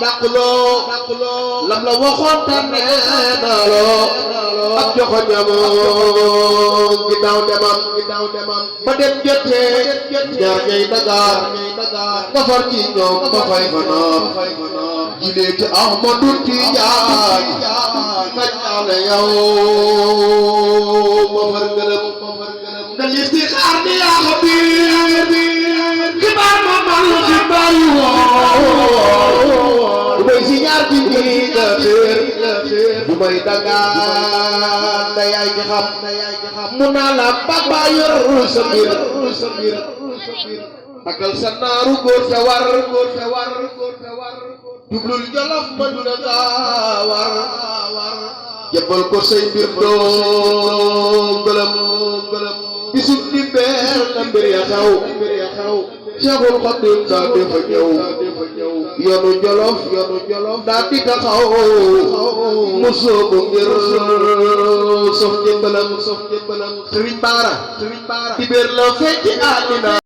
dàquloo lam la waxoon tànne naa loo ak joxo ñamoo ginnaaw demam ba dem jotee ñaar ñay Dakar nga far ci ñoom ba fay fa noon jileeti Ahmadu Tijaan nga ñaale yow ma far gërëm nga listixaar di yaa xabiir xibaar ma man xibaar yu woo du may si ñaar ci nii nga xéer du may dagaan da yaay ci xam mu naa la papa yor sa mbir takkal sa naaru góor sa war jublul Jolof ma du la war jébbal ko say mbir doo gëlëm bisub di beer na mbir ya xaw Cheikhul Khadim daa defa ñëw yoonu Jolof daa di taxaw mu soobu ngir sof jëmbalam Sëriñ Baara di beer la fecc àddina